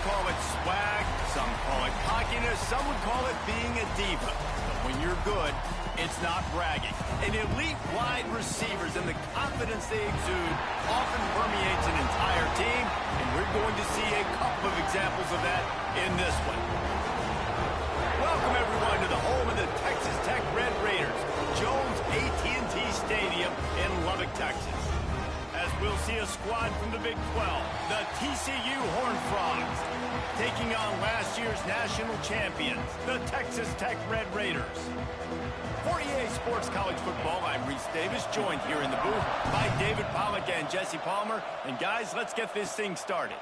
call it swag, some call it cockiness, some would call it being a diva. But when you're good, it's not bragging. And elite wide receivers and the confidence they exude often permeates an entire team, and we're going to see a couple of examples of that in this one. Welcome, everyone, to the home of the Texas Tech Red Raiders, Jones AT&T Stadium in Lubbock, Texas. As we'll see a squad from the Big 12, the TCU Horned Frogs, taking on last year's national champions, the Texas Tech Red Raiders. For EA Sports College Football, I'm Reese Davis, joined here in the booth by David Pollack and Jesse Palmer. And guys, let's get this thing started.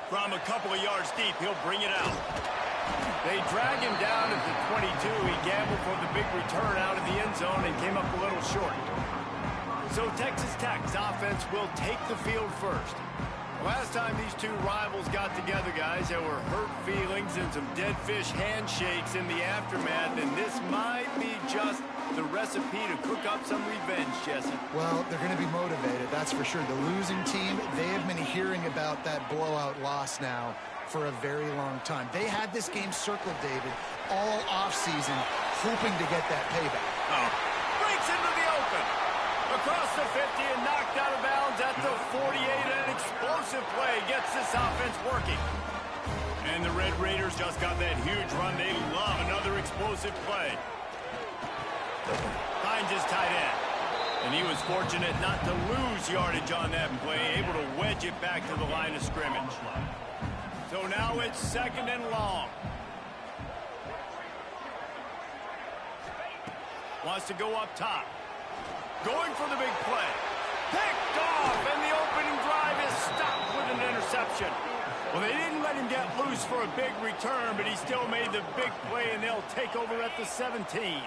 From a couple of yards deep, he'll bring it out. They drag him down at the 22. He gambled for the big return out of the end zone and came up a little short. So Texas Tech's offense will take the field first. Last time these two rivals got together, guys, there were hurt feelings and some dead fish handshakes in the aftermath, and this might be just the recipe to cook up some revenge, Jesse. Well, they're going to be motivated, that's for sure. The losing team, they have been hearing about that blowout loss now for a very long time. They had this game circled, David, all offseason, hoping to get that payback. Oh, breaks into the open. Across the 50 and knocked out of bounds at the 48. An explosive play gets this offense working. And the Red Raiders just got that huge run. They love another explosive play. Finds his tight end. And he was fortunate not to lose yardage on that play, able to wedge it back to the line of scrimmage. So now it's second and long. Wants to go up top. Going for the big play. Picked off, and the opening drive is stopped with an interception. Well, they didn't let him get loose for a big return, but he still made the big play, and they'll take over at the 17.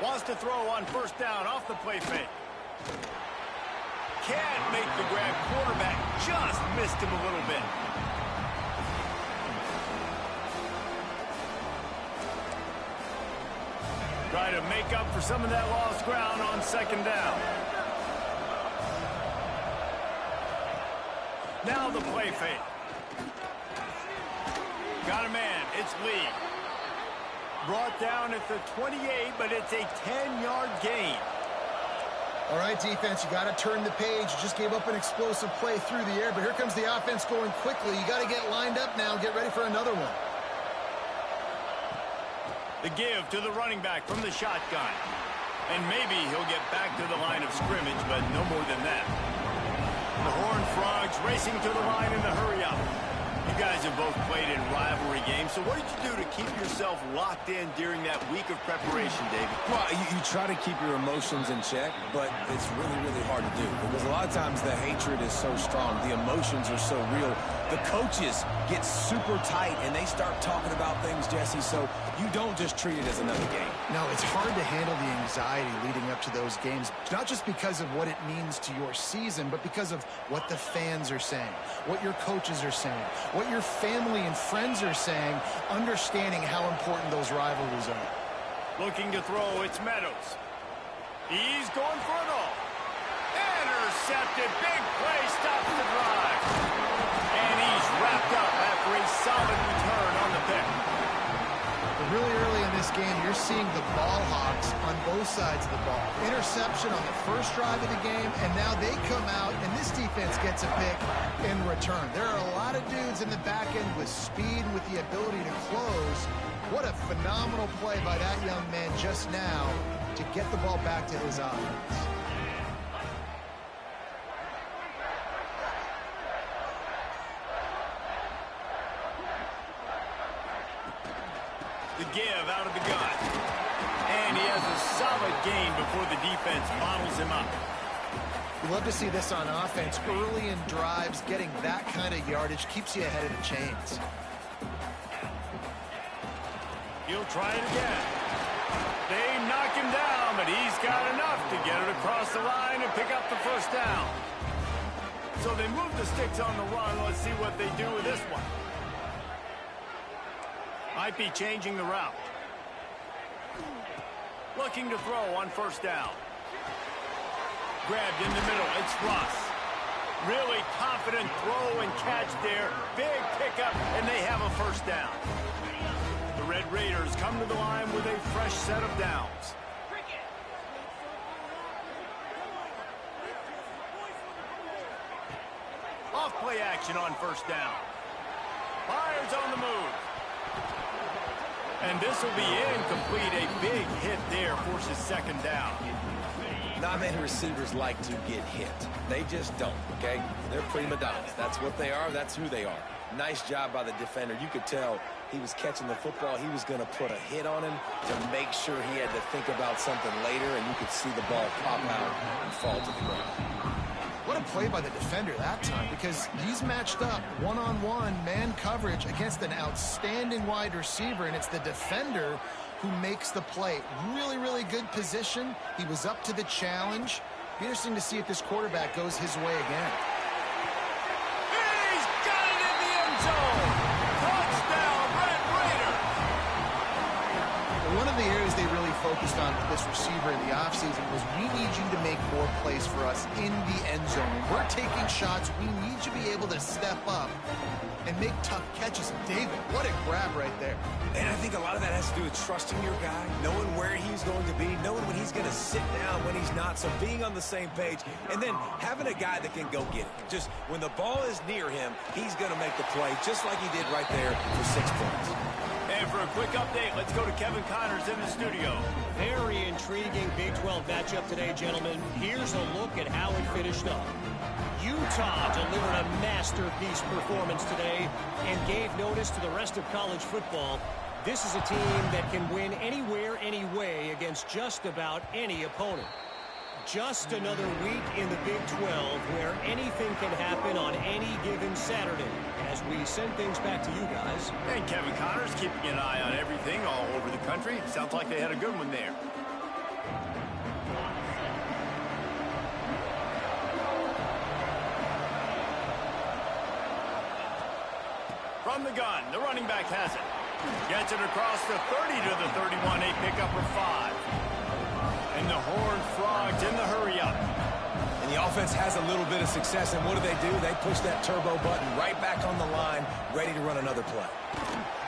Wants to throw on first down off the play fake. Can't make the grab. Quarterback just missed him a little bit. Try to make up for some of that lost ground on second down. Now the play fake. Got a man. It's Lee. Brought down at the 28, but it's a 10-yard gain. All right, defense, you got to turn the page. You just gave up an explosive play through the air, but here comes the offense going quickly. You got to get lined up now. Get ready for another one. The give to the running back from the shotgun. And maybe he'll get back to the line of scrimmage, but no more than that. The Horned Frogs racing to the line in the hurry-up. You guys have both played in rivalry games, so what did you do to keep yourself locked in during that week of preparation, David? Well, you try to keep your emotions in check, but it's really, really hard to do because a lot of times the hatred is so strong. The emotions are so real. The coaches get super tight, and they start talking about things, Jesse, so you don't just treat it as another game. No, it's hard to handle the anxiety leading up to those games, not just because of what it means to your season, but because of what the fans are saying, what your coaches are saying, what your family and friends are saying, understanding how important those rivalries are. Looking to throw, it's Meadows. He's going for it all. Intercepted, big play, stops the drive. And he's wrapped up after a solid return on the pick. But really early in this game, you're seeing the ball hawks on both sides of the ball. Interception on the first drive of the game, and now they come out, and this defense gets a pick in return. There are a lot of dudes in the back end with speed and with the ability to close. What a phenomenal play by that young man just now to get the ball back to his offense. The give out of the gun. And he has a solid gain before the defense bottles him up. We love to see this on offense. Early in drives, getting that kind of yardage keeps you ahead of the chains. He'll try it again. They knock him down, but he's got enough to get it across the line and pick up the first down. So they move the sticks on the run. Let's see what they do with this one. Might be changing the route. Looking to throw on first down. grabbed in the middle. It's Russ. Really confident throw and catch there. Big pickup, and they have a first down. The Red Raiders come to the line with a fresh set of downs. Off play action on first down. Fires on the move. And this will be incomplete. A big hit there forces second down. Not many receivers like to get hit. They just don't, okay? They're prima donnas. That's what they are. That's who they are. Nice job by the defender. You could tell he was catching the football. He was going to put a hit on him to make sure he had to think about something later, and you could see the ball pop out and fall to the ground. What a play by the defender that time, because he's matched up one-on-one man coverage against an outstanding wide receiver, and it's the defender who makes the play. Really, really good position. He was up to the challenge. Be interesting to see if this quarterback goes his way again. He's got it in the end zone. Touchdown, Red Raider. One of the areas they really focused on with this receiver in the offseason was, we need you to make more plays for us in the end zone. When we're taking shots, we need you to be able to step up and make tough catches. David, what a grab right there. And I think a lot of that has to do with trusting your guy, knowing where he's going to be, knowing when he's going to sit down, when he's not, so being on the same page, and then having a guy that can go get it. Just when the ball is near him, he's going to make the play, just like he did right there for 6 points. And for a quick update, let's go to Kevin Connors in the studio. Very intriguing Big 12 matchup today, gentlemen. Here's a look at how it finished up. Utah delivered a masterpiece performance today and gave notice to the rest of college football. This is a team that can win anywhere, anyway against just about any opponent. Just another week in the Big 12 where anything can happen on any given Saturday. As we send things back to you guys. And Kevin Connors keeping an eye on everything all over the country. Sounds like they had a good one there. From the gun, the running back has it. Gets it across the 30 to the 31, a pickup of 5. And the Horned Frogs in the hurry-up. And the offense has a little bit of success, and what do? They push that turbo button right back on the line, ready to run another play.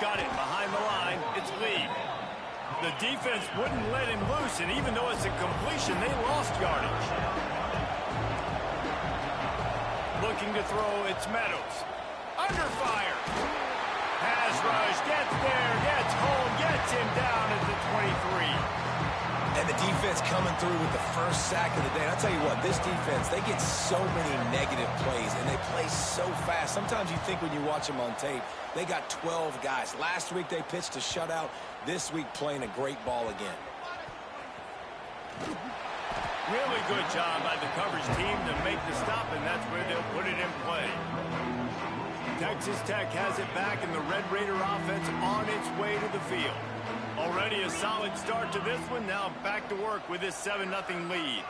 Got it behind the line. It's Lee. The defense wouldn't let him loose, and even though it's a completion, they lost yardage. Looking to throw, it's Meadows. Under fire. Pass rush, gets there, gets home, gets him down at the 23. And the defense coming through with the first sack of the day. And I'll tell you what, this defense, they get so many negative plays, and they play so fast. Sometimes you think when you watch them on tape, they got 12 guys. Last week they pitched a shutout. This week playing a great ball again. Really good job by the coverage team to make the stop, and that's where they'll put it in play. Texas Tech has it back, and the Red Raider offense on its way to the field. Already a solid start to this one. Now back to work with this 7-0 lead.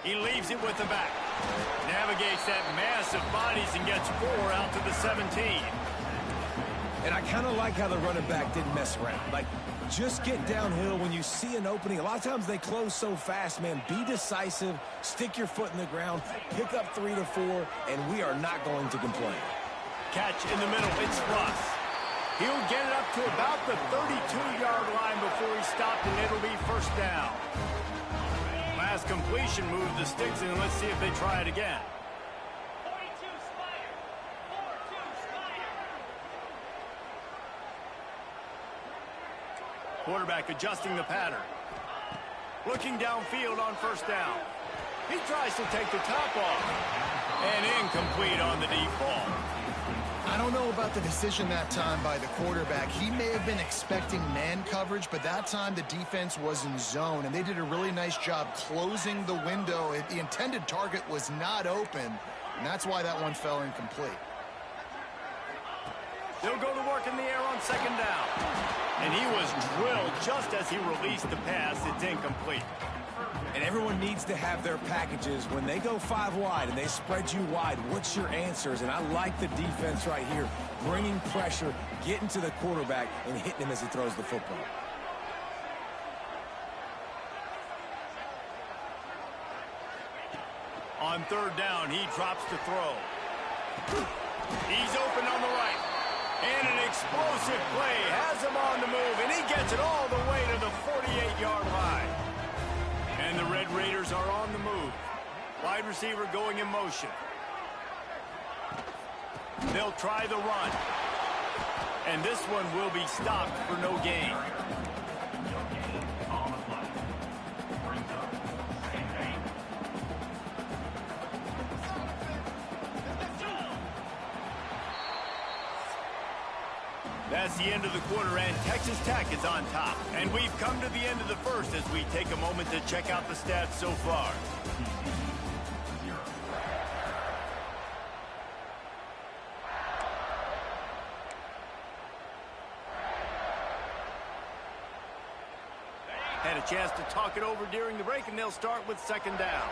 He leaves it with the back. Navigates that mass of bodies and gets 4 out to the 17. And I kind of like how the running back didn't mess around. Like, just get downhill when you see an opening. A lot of times they close so fast, man. Be decisive, stick your foot in the ground, pick up 3 to 4, and we are not going to complain. Catch in the middle. It's Russ. He'll get it up to about the 32-yard line before he stopped, and it'll be first down. Last completion moved the sticks, and let's see if they try it again. Quarterback adjusting the pattern. Looking downfield on first down. He tries to take the top off. And incomplete on the deep ball. I don't know about the decision that time by the quarterback. He may have been expecting man coverage, but that time the defense was in zone, and they did a really nice job closing the window. The intended target was not open, and that's why that one fell incomplete. They'll go to work in the air on second down. And he was drilled just as he released the pass. It's incomplete. And everyone needs to have their packages. When they go 5 wide and they spread you wide, what's your answers? And I like the defense right here, bringing pressure, getting to the quarterback, and hitting him as he throws the football. On third down, he drops to throw. He's open on the right. And an explosive play has him on the move, and he gets it all the way to the 48-yard line. And the Red Raiders are on the move. Wide receiver going in motion. They'll try the run. And this one will be stopped for no gain. That's the end of the quarter, and Texas Tech is on top. And we've come to the end of the first as we take a moment to check out the stats so far. Had a chance to talk it over during the break, and they'll start with second down.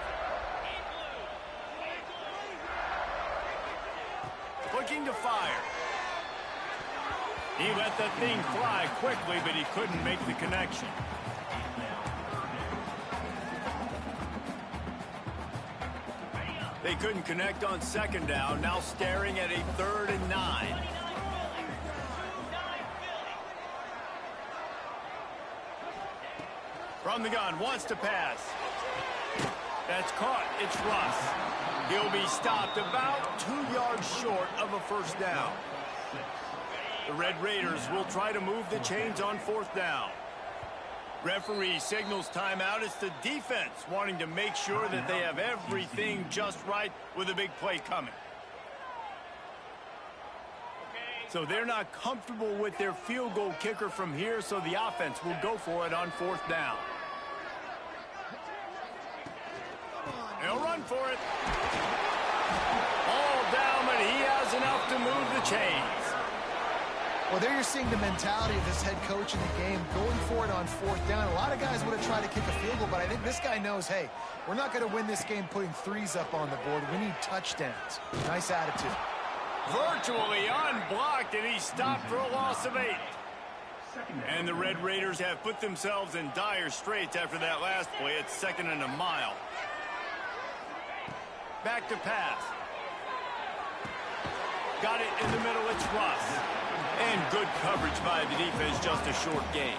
Looking to fire. He let that thing fly quickly, but he couldn't make the connection. They couldn't connect on second down, now staring at a 3rd and 9. From the gun, wants to pass. That's caught. It's Russ. He'll be stopped about 2 yards short of a first down. The Red Raiders will try to move the chains on 4th down. Referee signals timeout. It's the defense wanting to make sure that they have everything just right with a big play coming. So they're not comfortable with their field goal kicker from here, so the offense will go for it on 4th down. They'll run for it. All down, but he has enough to move the chains. Well, there you're seeing the mentality of this head coach in the game, going for it on 4th down. A lot of guys would have tried to kick a field goal, but I think this guy knows, hey, we're not going to win this game putting threes up on the board. We need touchdowns. Nice attitude. Virtually unblocked, and he stopped for a loss of 8. And the Red Raiders have put themselves in dire straits after that last play. It's 2nd and a mile. Back to pass. Got it in the middle. It's Russ. And good coverage by the defense, just a short gain.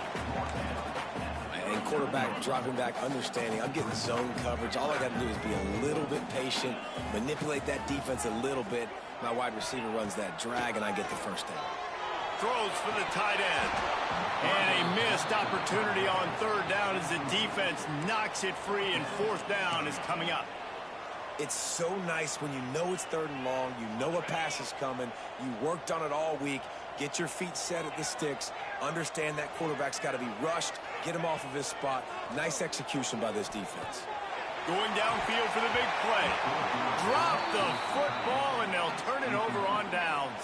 And quarterback dropping back, understanding. I'm getting zone coverage. All I got to do is be a little bit patient, manipulate that defense a little bit. My wide receiver runs that drag, and I get the first down. Throws for the tight end. And a missed opportunity on 3rd down as the defense knocks it free, and 4th down is coming up. It's so nice when you know it's 3rd and long, you know a pass is coming, you worked on it all week, get your feet set at the sticks, understand that quarterback's got to be rushed, get him off of his spot. Nice execution by this defense. Going downfield for the big play. Drop the football, and they'll turn it over on downs.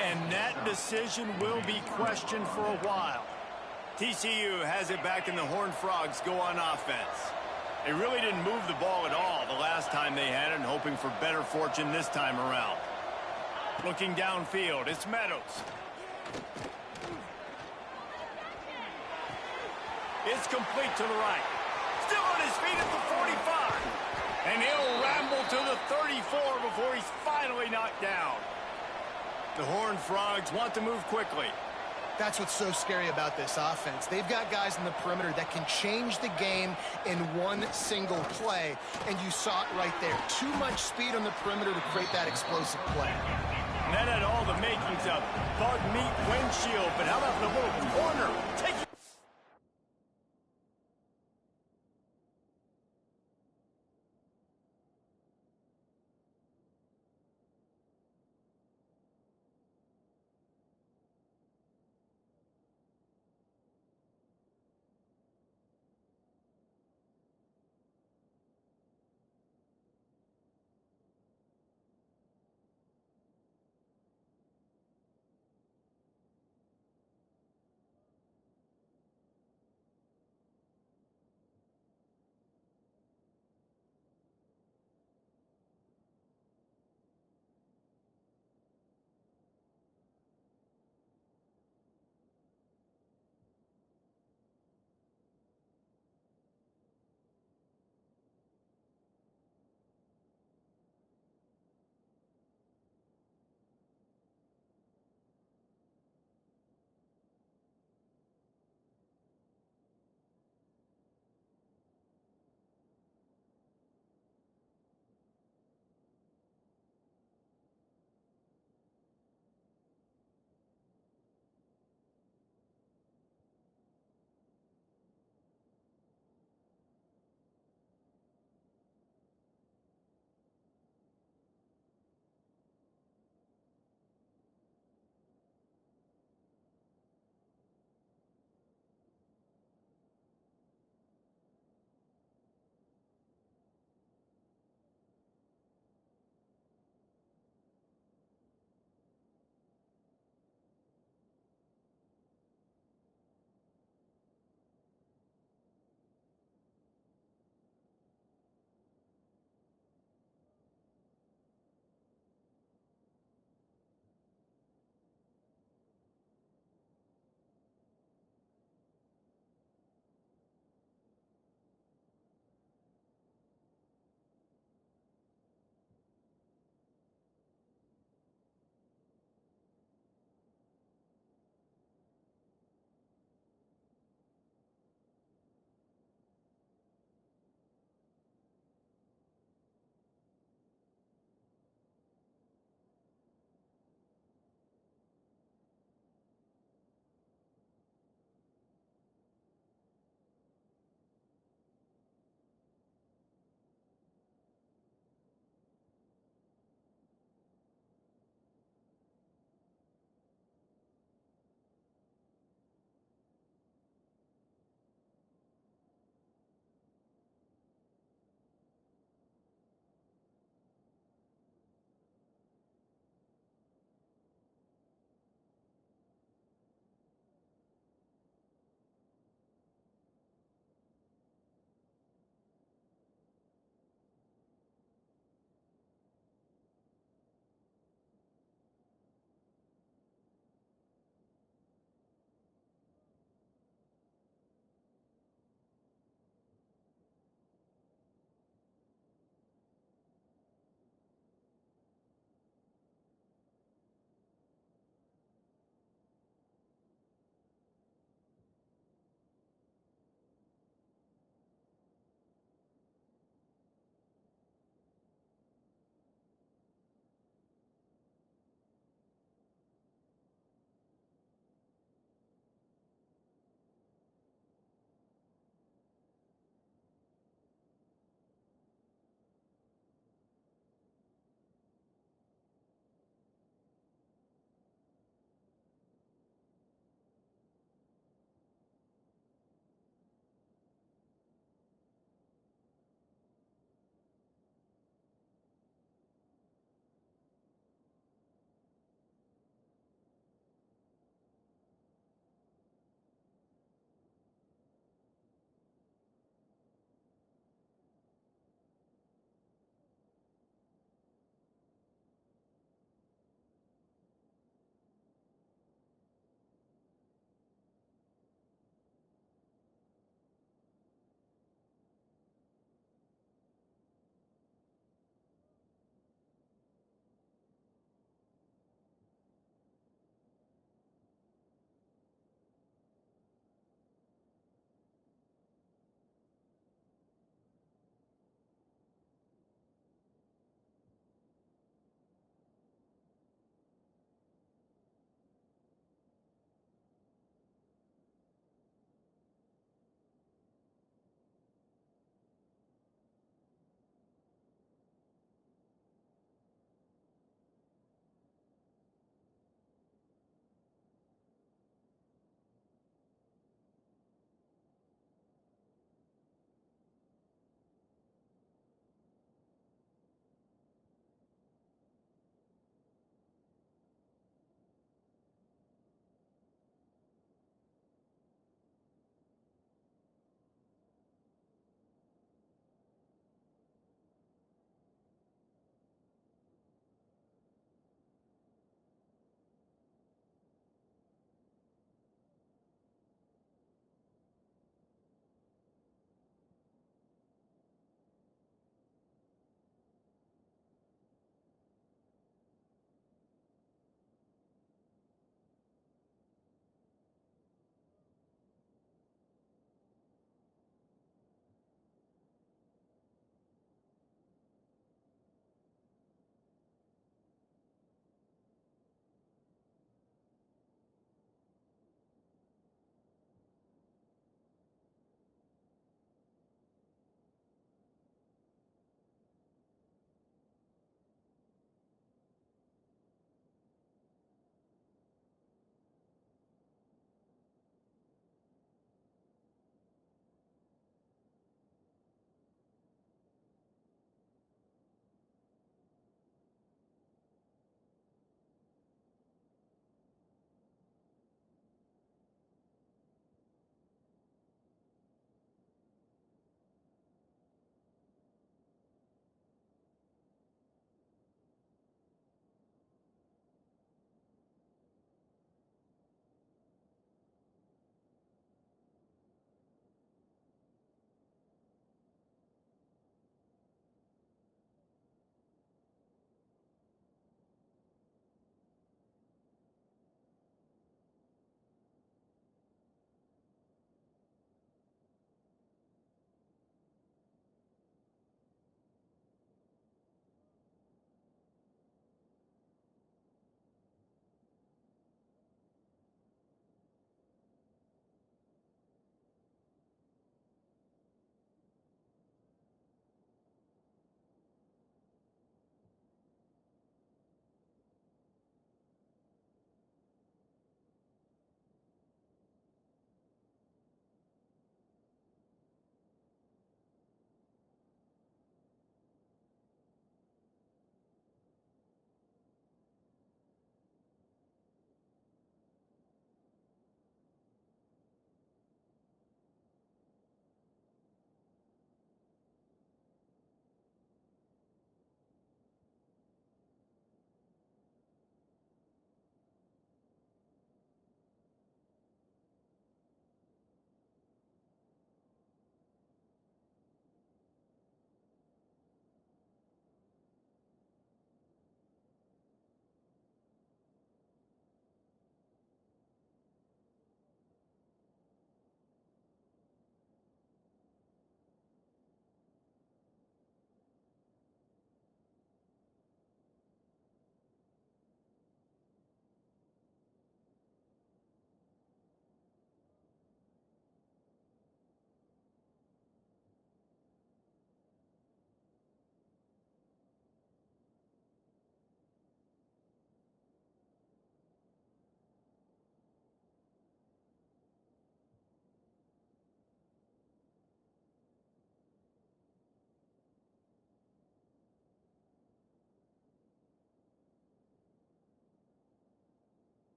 And that decision will be questioned for a while. TCU has it back, and the Horned Frogs go on offense. They really didn't move the ball at all the last time they had it, and hoping for better fortune this time around. Looking downfield, it's Meadows. It's complete to the right. Still on his feet at the 45. And he'll ramble to the 34 before he's finally knocked down. The Horned Frogs want to move quickly. That's what's so scary about this offense. They've got guys in the perimeter that can change the game in one single play, and you saw it right there. Too much speed on the perimeter to create that explosive play. And that had all the makings of bug meat windshield, but how about the little corner? Take it.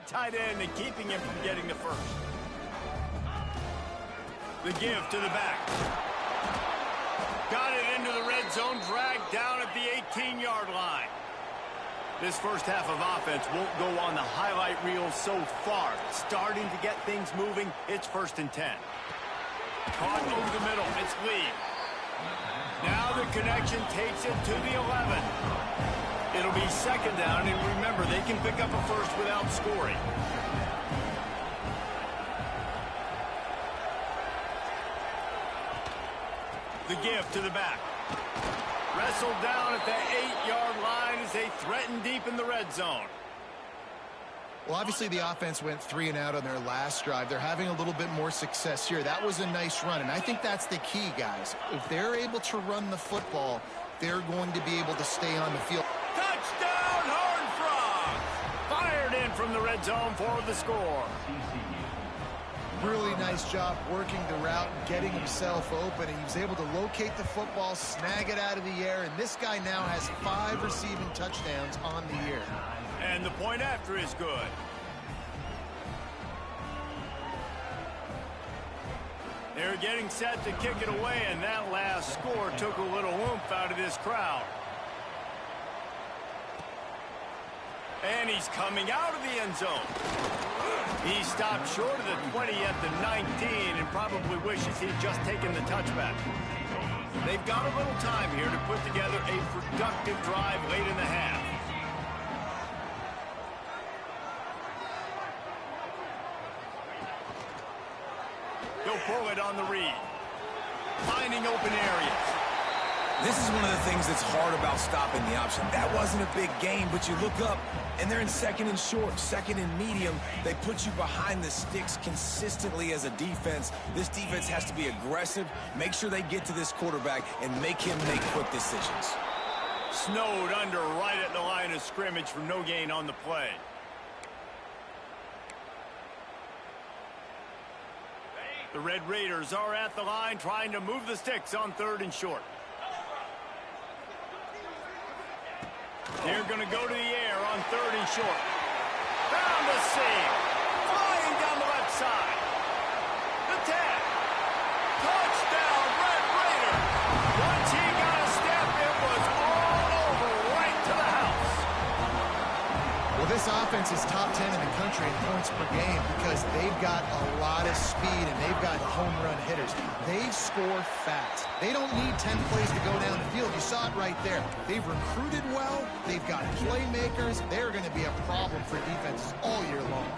tight end and keeping him from getting the first. The give to the back. Got it into the red zone, dragged down at the 18-yard line. This first half of offense won't go on the highlight reel so far. Starting to get things moving. It's 1st and 10. Caught over the middle. It's Lee. Now the connection takes it to the 11. It'll be 2nd down, and remember, they can pick up a first without scoring. The give to the back. Wrestled down at the 8-yard line as they threaten deep in the red zone. Well, obviously the offense went 3 and out on their last drive. They're having a little bit more success here. That was a nice run, and I think that's the key, guys. If they're able to run the football, they're going to be able to stay on the field. Touchdown, Horned Frogs! Fired in from the red zone for the score. Really nice job working the route and getting himself open. And he was able to locate the football, snag it out of the air, and this guy now has 5 receiving touchdowns on the year. And the point after is good. They're getting set to kick it away, and that last score took a little oomph out of this crowd. And he's coming out of the end zone. He stopped short of the 20 at the 19 and probably wishes he'd just taken the touchback. They've got a little time here to put together a productive drive late in the half. He'll pull it on the read. Finding open areas. This is one of the things that's hard about stopping the option. That wasn't a big gain, but you look up, and they're in 2nd and short, 2nd and medium. They put you behind the sticks consistently as a defense. This defense has to be aggressive, make sure they get to this quarterback, and make him make quick decisions. Snowed under right at the line of scrimmage for no gain on the play. The Red Raiders are at the line trying to move the sticks on 3rd and short. They're going to go to the air on 3rd and short. Found a seam. Flying down the left side. The 10. Touchdown, Red Raiders. Once he got a step, it was all over right to the house. Well, this offense is top 10 in the country in points per game because they've got a lot of speed and they've got home run hitters. They score fast. They don't need 10 plays to go down the field. You saw it right there. They've recruited well. They've got playmakers. They're going to be a problem for defenses all year long.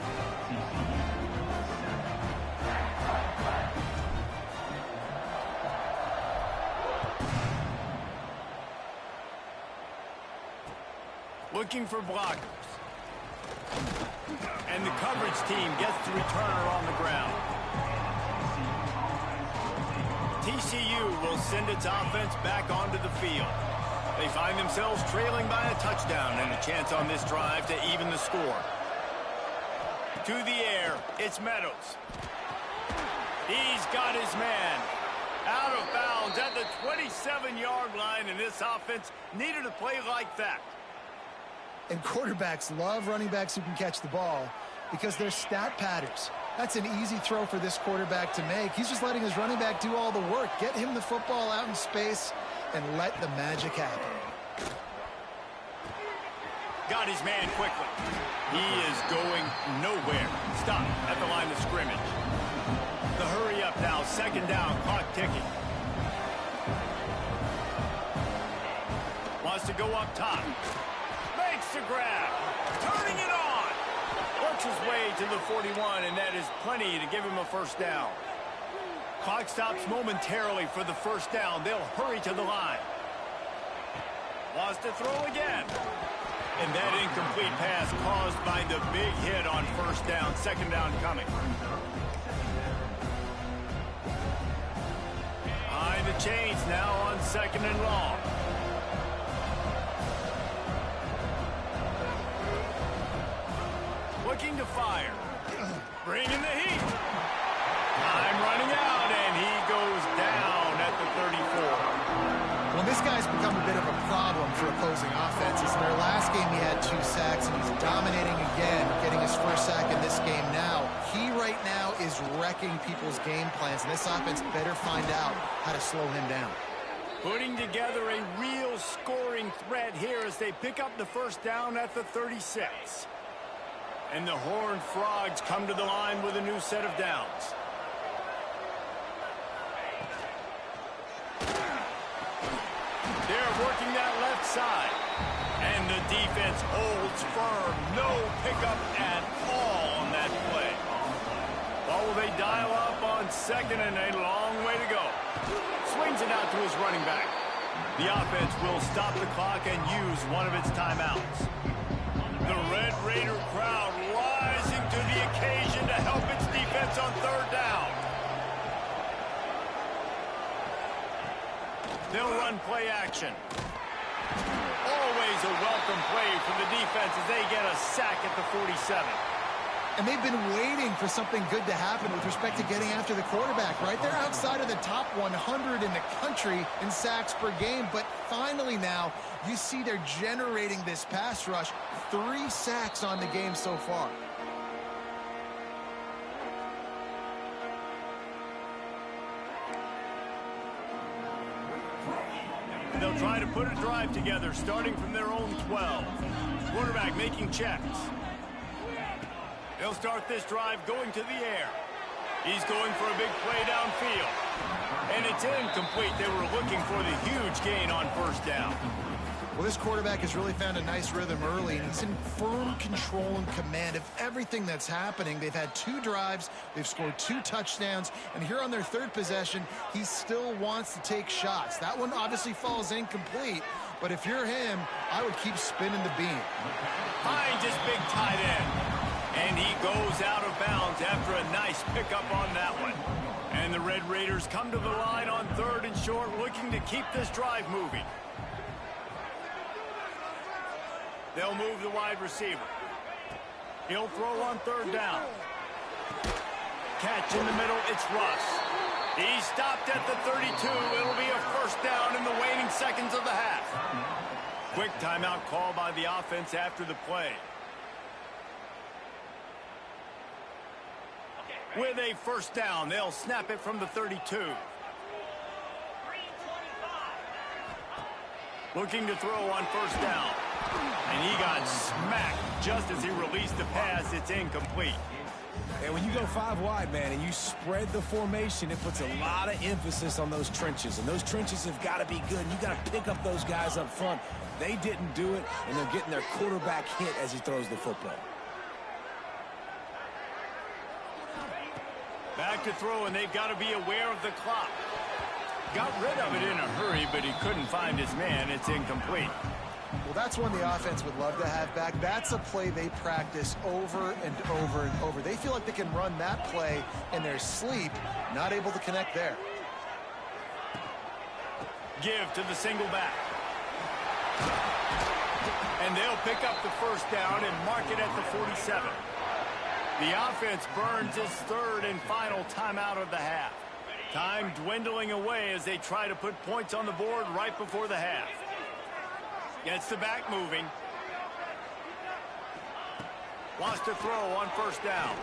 Looking for blockers. And the coverage team gets the returner on the ground. TCU will send its offense back onto the field. They find themselves trailing by a touchdown and a chance on this drive to even the score. To the air, it's Meadows. He's got his man. Out of bounds at the 27-yard line, and this offense needed a play like that. And quarterbacks love running backs who can catch the ball because they're stat patters. That's an easy throw for this quarterback to make. He's just letting his running back do all the work. Get him the football out in space and let the magic happen. Got his man quickly. He is going nowhere. Stop at the line of scrimmage. The hurry up now, 2nd down, clock ticking. Wants to go up top. Makes the grab. Turning it on. Works his way to the 41, and that is plenty to give him a 1st down. Clock stops momentarily for the 1st down. They'll hurry to the line. Wants to throw again. And that incomplete pass caused by the big hit on 1st down. 2nd down coming. Behind the chains now on 2nd and long. Looking to fire. Bringing the heat. Time running out, and he goes down at the 34. Well, this guy's become a bit of a problem for opposing offenses. In their last game, he had 2 2 sacks, and he's dominating again, getting his first sack in this game now. He right now is wrecking people's game plans, and this offense better find out how to slow him down. Putting together a real scoring threat here as they pick up the first down at the 36. And the Horned Frogs come to the line with a new set of downs. They're working that left side. And the defense holds firm. No pickup at all on that play. Well, will they dial up on second and a long way to go? Swings it out to his running back. The offense will stop the clock and use one of its timeouts. The Red Raider crowd rising to the occasion to help its defense on third down. They'll run play action. Always a welcome play for the defense as they get a sack at the 47. And they've been waiting for something good to happen with respect to getting after the quarterback, right? They're outside of the top 100 in the country in sacks per game, but finally now you see they're generating this pass rush. 3 sacks on the game so far. They'll try to put a drive together, starting from their own 12. Quarterback making checks. They'll start this drive going to the air. He's going for a big play downfield. And it's incomplete. They were looking for the huge gain on first down. Well, this quarterback has really found a nice rhythm early, and he's in firm control and command of everything that's happening. They've had 2 drives, they've scored 2 touchdowns, and here on their 3rd possession, he still wants to take shots. That one obviously falls incomplete, but if you're him, I would keep spinning the beam. Finds his big tight end, and he goes out of bounds after a nice pickup on that one. And the Red Raiders come to the line on 3rd and short, looking to keep this drive moving. They'll move the wide receiver. He'll throw on 3rd down. Catch in the middle, it's Russ. He stopped at the 32. It'll be a first down in the waning seconds of the half. Quick timeout call by the offense after the play. With a first down, they'll snap it from the 32. Looking to throw on first down. And he got smacked just as he released the pass. It's incomplete. And when you go 5 wide, man, and you spread the formation, it puts a lot of emphasis on those trenches. And those trenches have got to be good. You got to pick up those guys up front. They didn't do it, and they're getting their quarterback hit as he throws the football. Back to throw, and they've got to be aware of the clock. Got rid of it in a hurry, but he couldn't find his man. It's incomplete. Well, that's one the offense would love to have back. That's a play they practice over and over and over. They feel like they can run that play in their sleep, not able to connect there. Give to the single back. And they'll pick up the first down and mark it at the 47. The offense burns its 3rd and final timeout of the half. Time dwindling away as they try to put points on the board right before the half. Gets the back moving. Wants to throw on first down.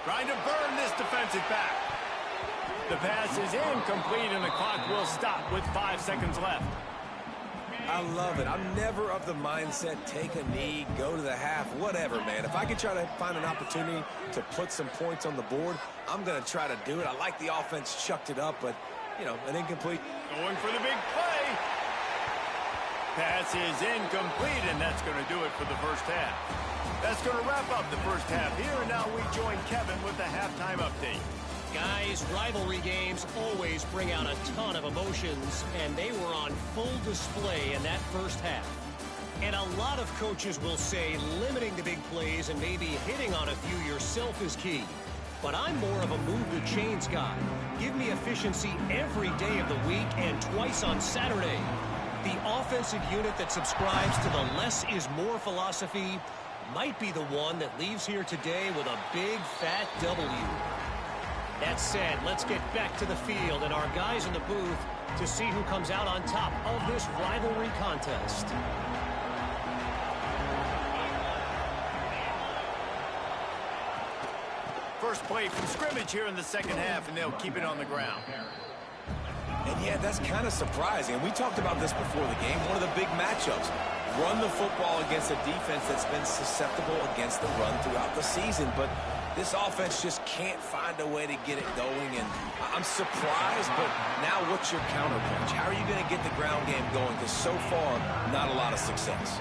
Trying to burn this defensive back. The pass is incomplete and the clock will stop with 5 seconds left. I love it. I'm never of the mindset, take a knee, go to the half, whatever, man. If I can try to find an opportunity to put some points on the board, I'm going to try to do it. I like the offense chucked it up, but, you know, an incomplete. Going for the big play. Pass is incomplete, and that's going to do it for the first half. That's going to wrap up the first half here, and now we join Kevin with the halftime update. Guys, rivalry games always bring out a ton of emotions, and they were on full display in that first half. And a lot of coaches will say limiting the big plays and maybe hitting on a few yourself is key. But I'm more of a move the chains guy. Give me efficiency every day of the week and twice on Saturday. The offensive unit that subscribes to the less is more philosophy might be the one that leaves here today with a big fat W. That said, let's get back to the field and our guys in the booth to see who comes out on top of this rivalry contest. first play from scrimmage here in the second half, and they'll keep it on the ground. And yeah, that's kind of surprising. We talked about this before the game. One of the big matchups. Run the football against a defense that's been susceptible against the run throughout the season. But this offense just can't find a way to get it going. And I'm surprised, but now what's your counterpunch? How are you going to get the ground game going? Because so far, not a lot of success.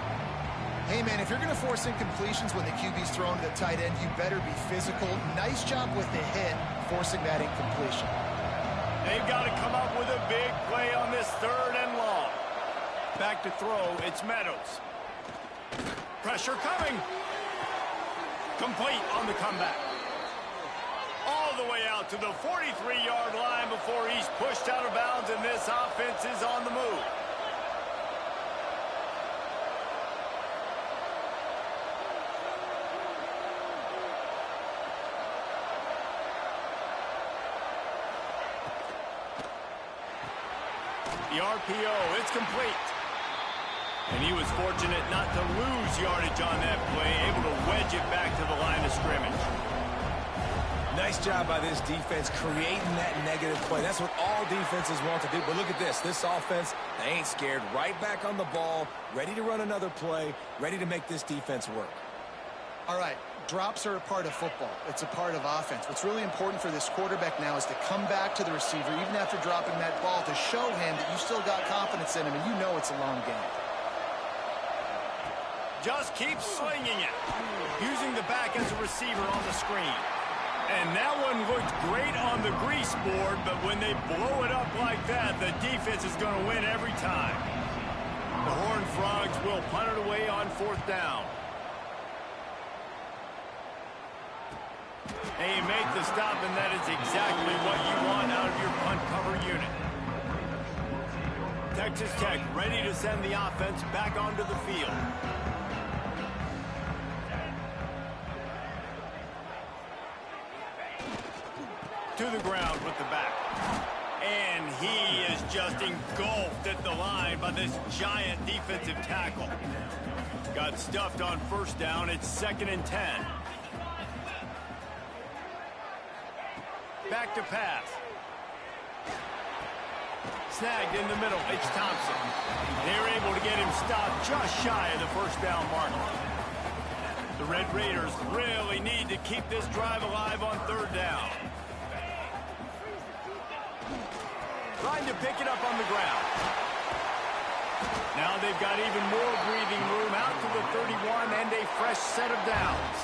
Hey, man, if you're going to force incompletions when the QB's thrown to the tight end, you better be physical. Nice job with the hit, forcing that incompletion. They've got to come up with a big play on this 3rd and long. Back to throw, it's Meadows. Pressure coming. Complete on the comeback. All the way out to the 43-yard line before he's pushed out of bounds, and this offense is on the move. The RPO, it's complete. And he was fortunate not to lose yardage on that play, able to wedge it back to the line of scrimmage. Nice job by this defense creating that negative play. That's what all defenses want to do. But look at this. This offense, they ain't scared. Right back on the ball, ready to run another play, ready to make this defense work. All right, drops are a part of football. It's a part of offense. What's really important for this quarterback now is to come back to the receiver, even after dropping that ball, to show him that you still got confidence in him, and you know it's a long game. Just keep slinging it. Using the back as a receiver on the screen. And that one looked great on the grease board, but when they blow it up like that, the defense is going to win every time. The Horned Frogs will punt it away on 4th down. They make the stop, and that is exactly what you want out of your punt cover unit. Texas Tech ready to send the offense back onto the field. To the ground with the back. And he is just engulfed at the line by this giant defensive tackle. Got stuffed on 1st down. It's 2nd and 10. Back to pass. Snagged in the middle. It's Thompson. They're able to get him stopped just shy of the 1st down mark. The Red Raiders really need to keep this drive alive on 3rd down. Trying to pick it up on the ground. Now they've got even more breathing room out to the 31 and a fresh set of downs.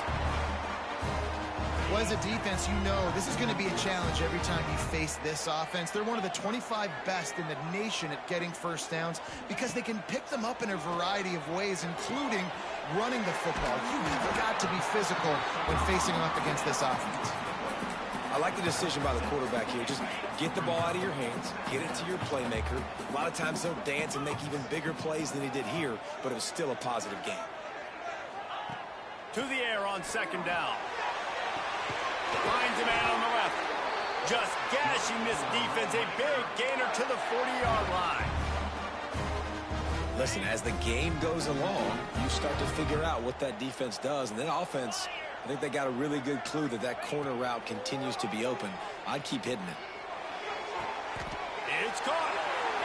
Well, as a defense, you know this is going to be a challenge every time you face this offense. They're one of the 25 best in the nation at getting 1st downs because they can pick them up in a variety of ways, including running the football. You've got to be physical when facing off against this offense. I like the decision by the quarterback here. Just get the ball out of your hands, get it to your playmaker. A lot of times they'll dance and make even bigger plays than he did here, but it was still a positive game. To the air on 2nd down. Finds a man on the left. Just gashing this defense. A big gainer to the 40-yard line. Listen, as the game goes along, you start to figure out what that defense does. And then offense, I think they got a really good clue that that corner route continues to be open. I'd keep hitting it. It's caught.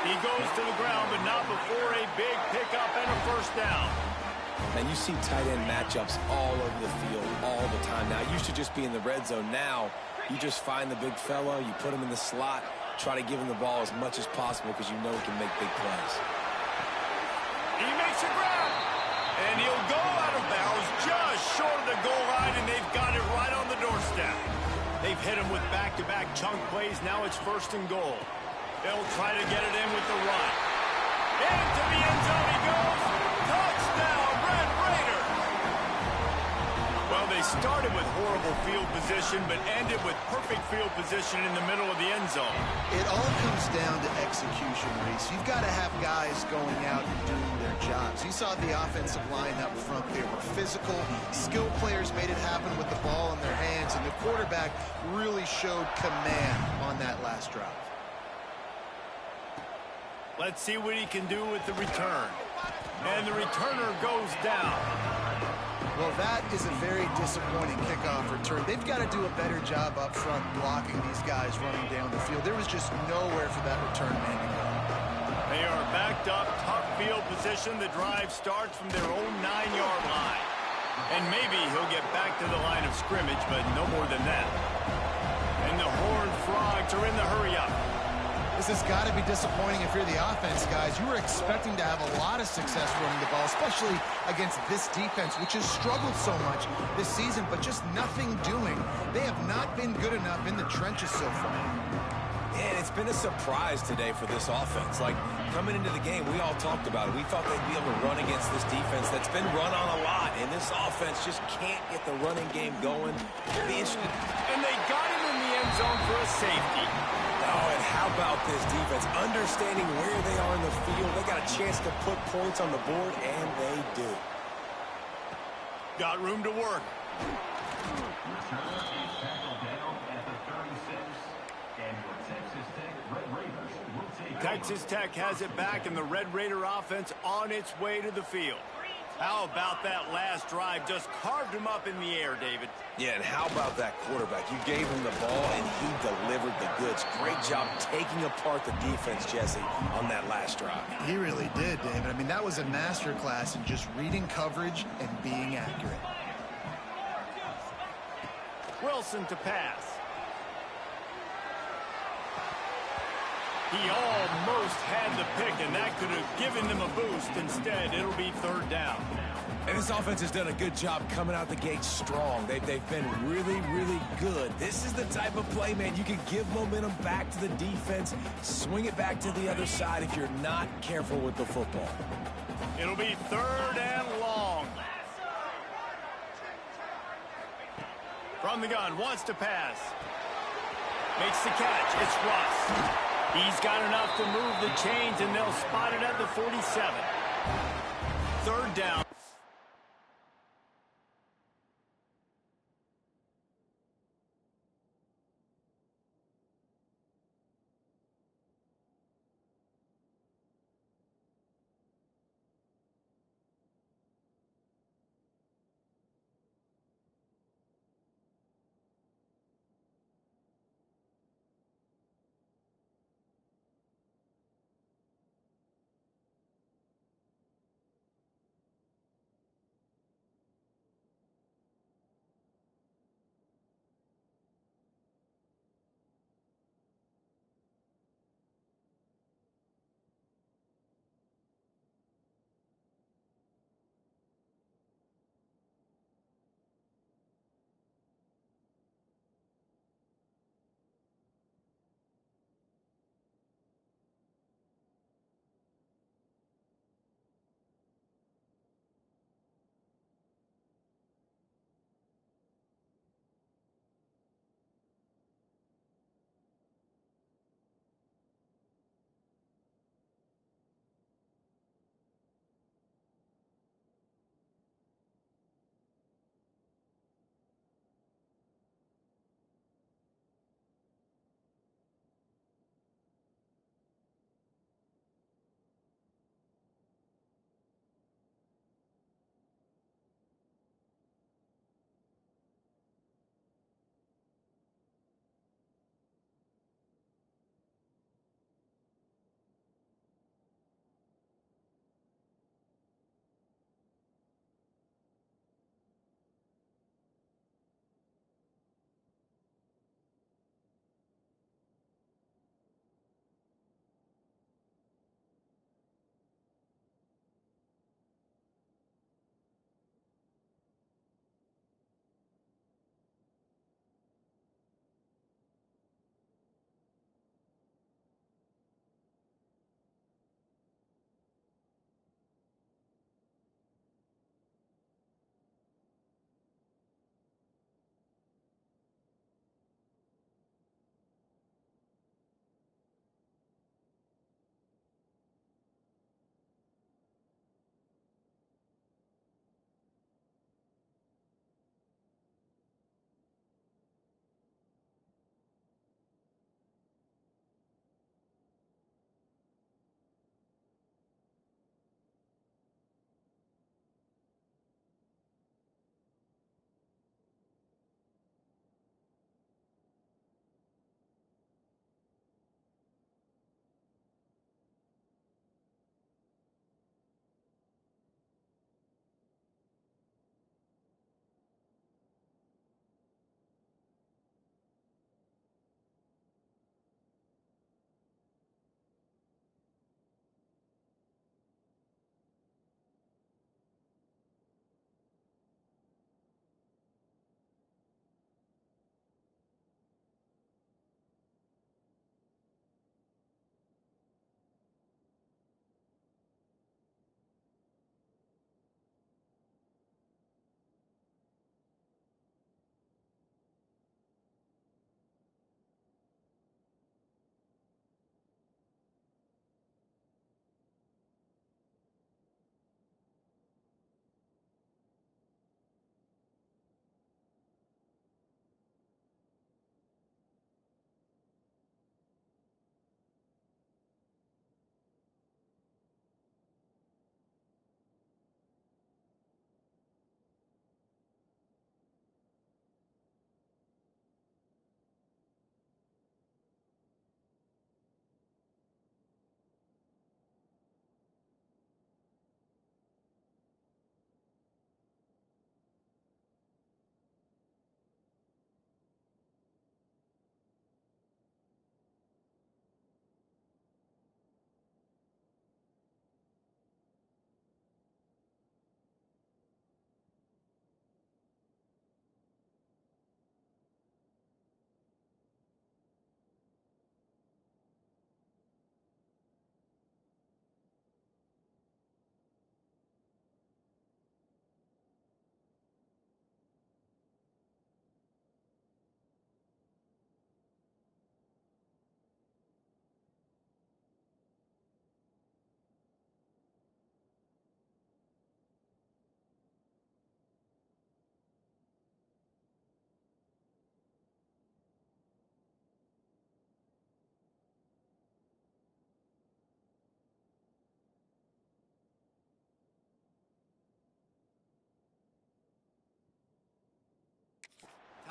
He goes to the ground, but not before a big pickup and a 1st down. And you see tight end matchups all over the field all the time. Now, it used to just be in the red zone. Now, you just find the big fella, you put him in the slot, try to give him the ball as much as possible because you know he can make big plays. He makes a grab, and he'll go out of bounds just short of the goal line, and they've got it right on the doorstep. They've hit him with back-to-back chunk plays. Now it's 1st and goal. They'll try to get it in with the run. Into the end zone he goes. Touchdown, Red Raiders. Well, they started with horrible field position, but ended with perfect field position in the middle of the end zone. It all comes down to execution, Reese. You've got to have guys going out and doing their jobs. You saw the offensive line up front. They were physical. Skilled players made it happen with the ball in their hands, and the quarterback really showed command on that last drive. Let's see what he can do with the return. And the returner goes down. Well, that is a very disappointing kickoff return. They've got to do a better job up front blocking these guys running down the field. There was just nowhere for that return man to go. They are backed up, tough field position. The drive starts from their own 9-yard line. And maybe he'll get back to the line of scrimmage, but no more than that. And the Horned Frogs are in the hurry-up. This has got to be disappointing if you're the offense, guys. You were expecting to have a lot of success running the ball, especially against this defense, which has struggled so much this season, but just nothing doing. They have not been good enough in the trenches so far. And it's been a surprise today for this offense. Like, coming into the game, we all talked about it. We thought they'd be able to run against this defense that's been run on a lot, and this offense just can't get the running game going. And they got him in the end zone for a safety. Oh, and how about this defense? Understanding where they are in the field. They got a chance to put points on the board, and they do. Got room to work. Texas Tech has it back, and the Red Raider offense on its way to the field. How about that last drive? Just carved him up in the air, David. Yeah, and how about that quarterback? You gave him the ball, and he delivered the goods. Great job taking apart the defense, Jesse, on that last drive. He really did, David. I mean, that was a masterclass in just reading coverage and being accurate. Wilson to pass. He almost had the pick, and that could have given them a boost. Instead, it'll be third down. And this offense has done a good job coming out the gate strong. They've been really, really good. This is the type of play, man. You can give momentum back to the defense, swing it back to the other side if you're not careful with the football. It'll be third and long. From the gun, wants to pass. Makes the catch. It's Russ. He's got enough to move the chains, and they'll spot it at the 47. Third down.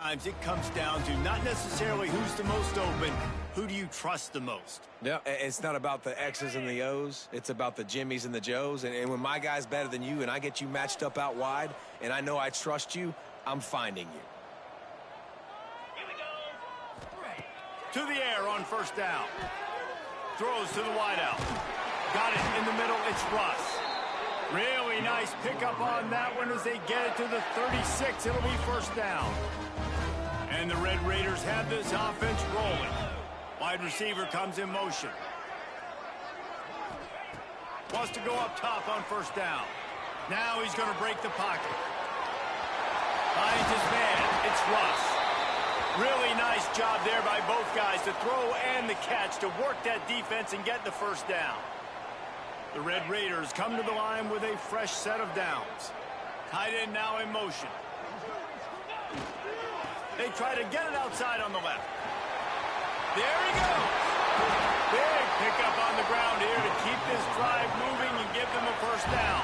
It comes down to not necessarily who's the most open, who do you trust the most? Yeah, it's not about the X's and the O's. It's about the Jimmys and the Joes. And when my guy's better than you and I get you matched up out wide and I know I trust you, I'm finding you. To the air on first down. Throws to the wideout. Got it in the middle. It's Russ. Really nice pickup on that one as they get it to the 36. It'll be first down. And the Red Raiders have this offense rolling. Wide receiver comes in motion. Wants to go up top on first down. Now he's going to break the pocket. Finds his man. It's Russ. Really nice job there by both guys to throw and the catch to work that defense and get the first down. The Red Raiders come to the line with a fresh set of downs. Tight end now in motion. They try to get it outside on the left. There he goes. Big pickup on the ground here to keep this drive moving and give them a first down.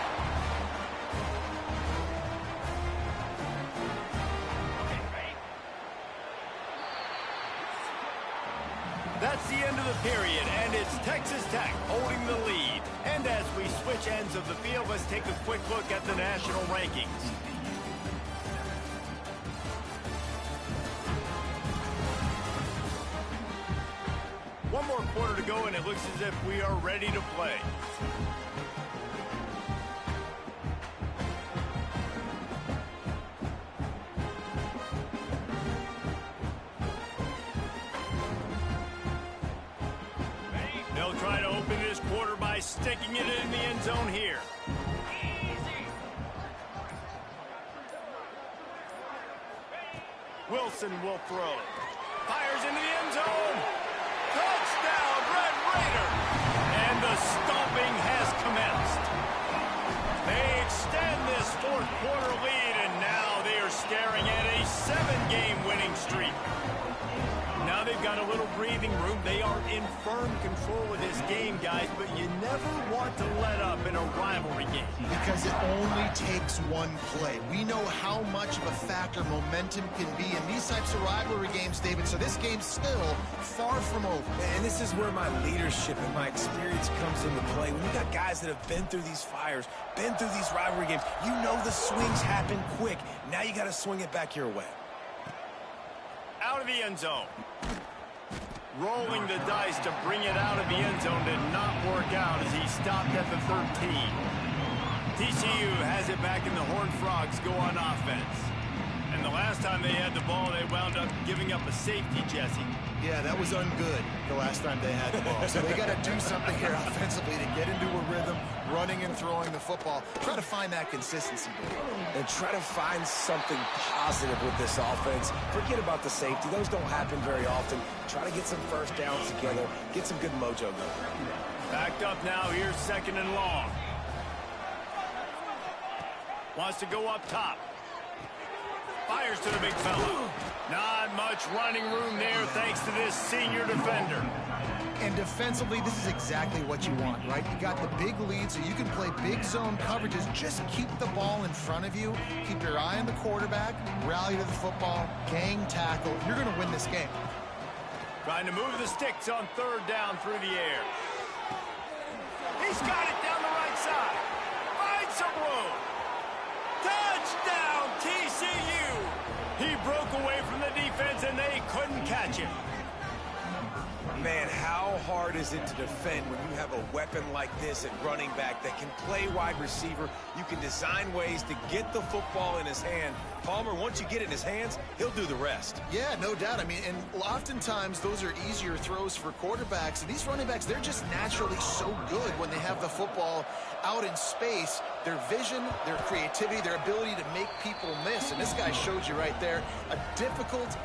That's the end of the period, and it's Texas Tech holding the lead. And as we switch ends of the field, let's take a quick look at the national rankings. One more quarter to go, and it looks as if we are ready to play. They'll try to open this quarter by sticking it in the end zone here. Wilson will throw. Fires into the end zone. Touchdown, Red Raiders! And the stomping has commenced. They extend this fourth quarter lead, and now they are staring at a 7-game winning streak. Now they've got a little breathing room. They are in firm control of this game, guys, but you never want to let up in a rivalry game. Because it only takes one play. We know how much of a factor momentum can be in these types of rivalry games, David, so this game's still far from over. And this is where my leadership and my experience comes into play. When you got guys that have been through these fires, been through these rivalry games, you know the swings happen quick. Now you got to swing it back your way. Out of the end zone. Rolling the dice to bring it out of the end zone did not work out as he stopped at the 13. TCU has it back in the Horned Frogs go on offense. And the last time they had the ball, they wound up giving up a safety, Jesse. Yeah, that was ungood the last time they had the ball. So they got to do something here offensively to get into a rhythm, running and throwing the football. Try to find that consistency, Dave. And try to find something positive with this offense. Forget about the safety. Those don't happen very often. Try to get some first downs together. Get some good mojo going. Backed up now. Here's second and long. Wants to go up top. Fires to the big fella. Not much running room there thanks to this senior defender. And defensively, this is exactly what you want, right? You got the big lead, so you can play big zone coverages. Just keep the ball in front of you. Keep your eye on the quarterback. Rally to the football. Gang tackle. You're going to win this game. Trying to move the sticks on third down through the air. He's got it down the right side. Finds some room. Touchdown, TCU! He broke away from the defense, and they couldn't catch him. Man, how hard is it to defend when you have a weapon like this at running back that can play wide receiver? You can design ways to get the football in his hand. Palmer, once you get it in his hands, he'll do the rest. Yeah, no doubt. I mean, and oftentimes those are easier throws for quarterbacks. And these running backs, they're just naturally so good when they have the football out in space. Their vision, their creativity, their ability to make people miss. And this guy showed you right there a difficult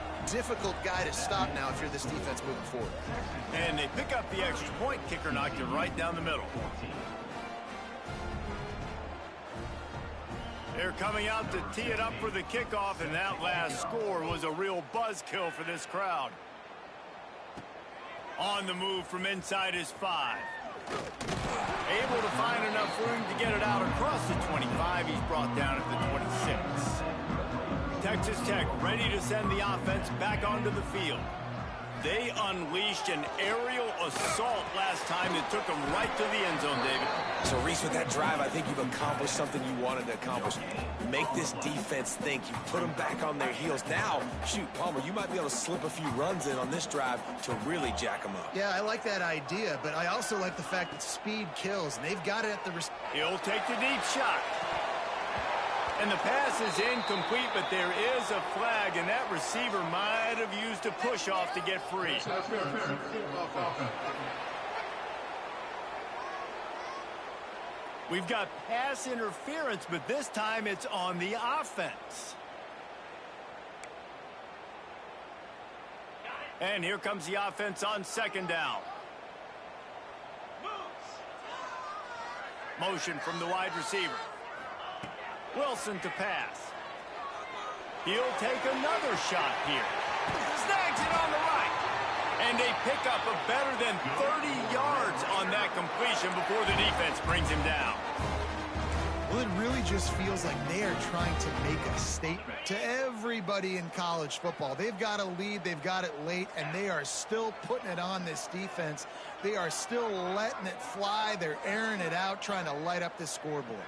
guy to stop now if you're this defense moving forward. And they pick up the extra point. Kicker knocked it right down the middle. They're coming out to tee it up for the kickoff, and that last score was a real buzzkill for this crowd. On the move from inside his 5. Able to find enough room to get it out across the 25. He's brought down at the 26. Texas Tech ready to send the offense back onto the field. They unleashed an aerial assault last time that took them right to the end zone, David. So, Reese, with that drive, I think you've accomplished something you wanted to accomplish. Make this defense think. You put them back on their heels. Now, shoot, Palmer, you might be able to slip a few runs in on this drive to really jack them up. Yeah, I like that idea, but I also like the fact that speed kills, and they've got it at the... He'll take the deep shot. And the pass is incomplete, but there is a flag, and that receiver might have used a push-off to get free. We've got pass interference, but this time it's on the offense. And here comes the offense on second down. Motion from the wide receiver. Wilson to pass. He'll take another shot here. Snags it on the right. And they pick up a better than 30 yards on that completion before the defense brings him down. Well, it really just feels like they are trying to make a statement to everybody in college football. They've got a lead, they've got it late, and they are still putting it on this defense. They are still letting it fly. They're airing it out, trying to light up this scoreboard.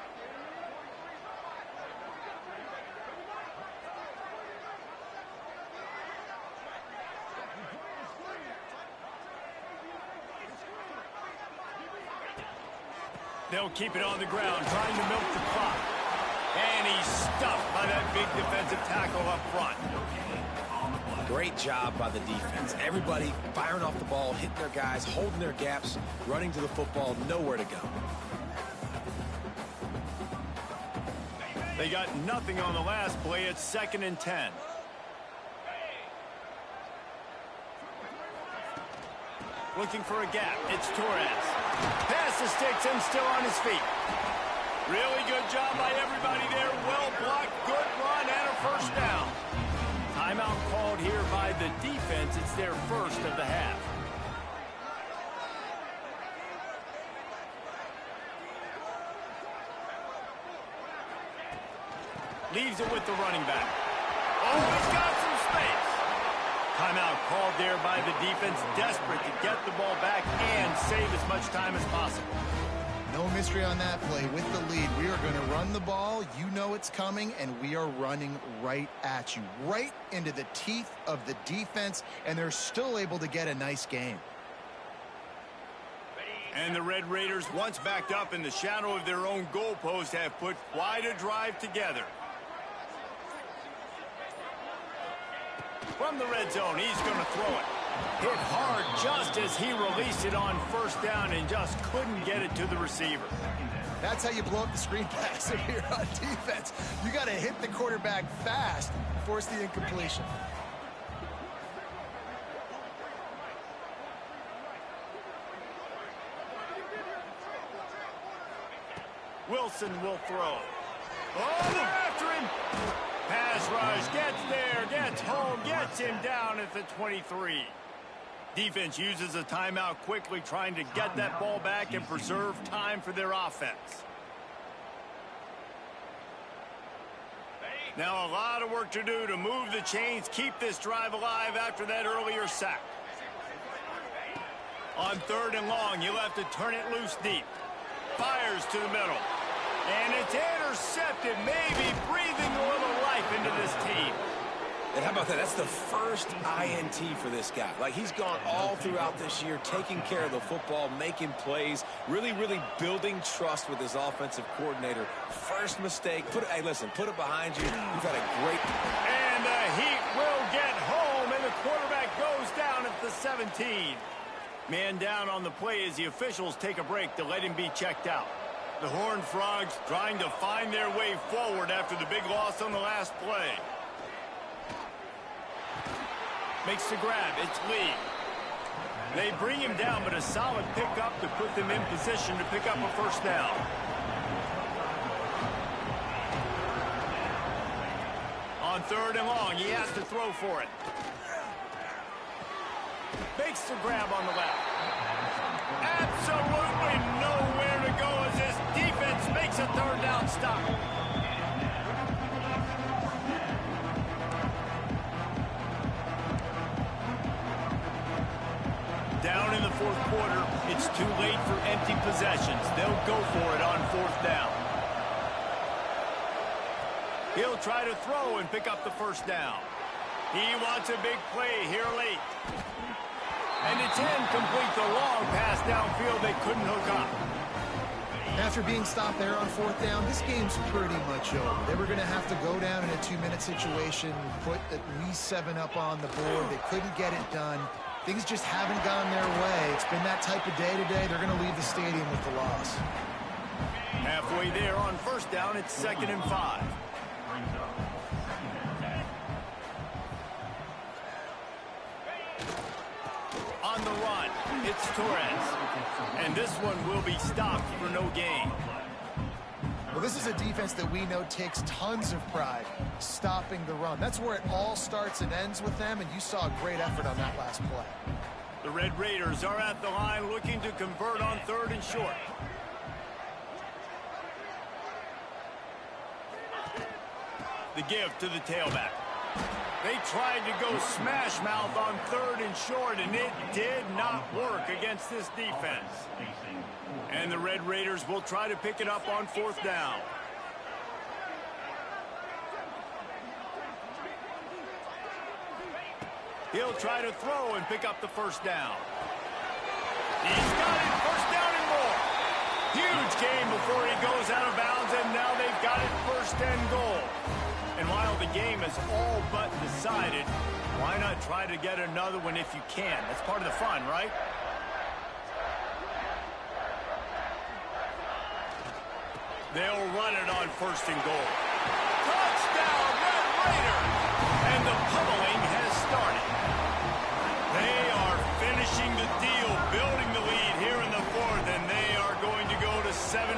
They'll keep it on the ground, trying to milk the clock. And he's stuffed by that big defensive tackle up front. Great job by the defense. Everybody firing off the ball, hitting their guys, holding their gaps, running to the football, nowhere to go. They got nothing on the last play. It's 2nd and 10. Looking for a gap. It's Torres. Pass the sticks and still on his feet. Really good job by everybody there. Well blocked, good run, and a first down. Timeout called here by the defense. It's their first of the half. Leaves it with the running back. Oh, he's got some space. Timeout called there by the defense, desperate to get the ball back and save as much time as possible. No mystery on that play. With the lead, we are going to run the ball. You know it's coming, and we are running right at you, right into the teeth of the defense, and they're still able to get a nice game. And the Red Raiders, once backed up in the shadow of their own goalpost, have put quite a drive together. From the red zone, he's going to throw it. Hit hard just as he released it on first down and just couldn't get it to the receiver. That's how you blow up the screen pass if you're on defense. You got to hit the quarterback fast and force the incompletion. Wilson will throw. Oh, they're after him. Pass rush, gets there, gets home, gets him down at the 23. Defense uses a timeout quickly, trying to get that ball back and preserve time for their offense. Now a lot of work to do to move the chains, keep this drive alive after that earlier sack. On 3rd and long, you'll have to turn it loose deep. Fires to the middle. And it's intercepted, maybe breathing a little life into this team. And how about that? That's the first INT for this guy. Like, he's gone all throughout this year, taking care of the football, making plays, really building trust with his offensive coordinator. First mistake. Hey, listen, put it behind you. You've had a great... And the Heat will get home, and the quarterback goes down at the 17. Man down on the play as the officials take a break to let him be checked out. The Horned Frogs trying to find their way forward after the big loss on the last play. Makes the grab. It's Lee. They bring him down, but a solid pickup to put them in position to pick up a first down. On 3rd and long, he has to throw for it. Makes the grab on the left. Absolutely nowhere to go as this defense makes a 3rd down stop. fourth quarter, it's too late for empty possessions. They'll go for it on fourth down. He'll try to throw and pick up the first down. He wants a big play here late. And it's incomplete. The long pass downfield they couldn't hook up. After being stopped there on fourth down, this game's pretty much over. They were going to have to go down in a 2-minute situation, put at least 7 up on the board. They couldn't get it done. Things just haven't gone their way. It's been that type of day today. They're going to leave the stadium with the loss. Halfway there on first down, it's 2nd and 5. On the run, it's Torres. And this one will be stopped for no gain. Well, this is a defense that we know takes tons of pride stopping the run. That's where it all starts and ends with them, and you saw a great effort on that last play. The Red Raiders are at the line looking to convert on 3rd and short. The give to the tailback. They tried to go smash mouth on 3rd and short, and it did not work against this defense. And the Red Raiders will try to pick it up on 4th down. He'll try to throw and pick up the first down. He's got it, first down and more. Huge game before he goes out of bounds, and now they've got it 1st and goal. And while the game is all but decided, why not try to get another one if you can? That's part of the fun, right? They'll run it on 1st and goal. Touchdown, Red Raiders! And the pummeling has started. They are finishing the deal, building the lead here in the 4th, and they are going to go to 7-0.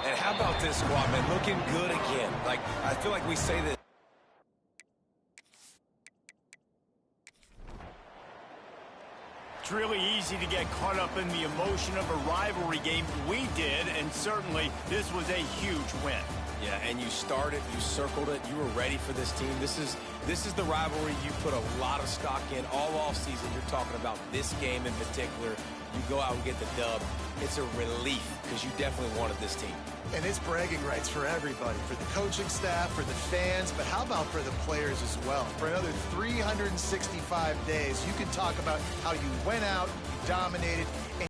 And how about this squad, man? Looking good again. Like, I feel like we say this. It's really easy to get caught up in the emotion of a rivalry game. We did, and certainly this was a huge win. Yeah, and you started, you circled it, you were ready for this team. This is the rivalry you put a lot of stock in all offseason. You're talking about this game in particular. You go out and get the dub. It's a relief because you definitely wanted this team. And it's bragging rights for everybody, for the coaching staff, for the fans, but how about for the players as well? For another 365 days, you can talk about how you went out, you dominated,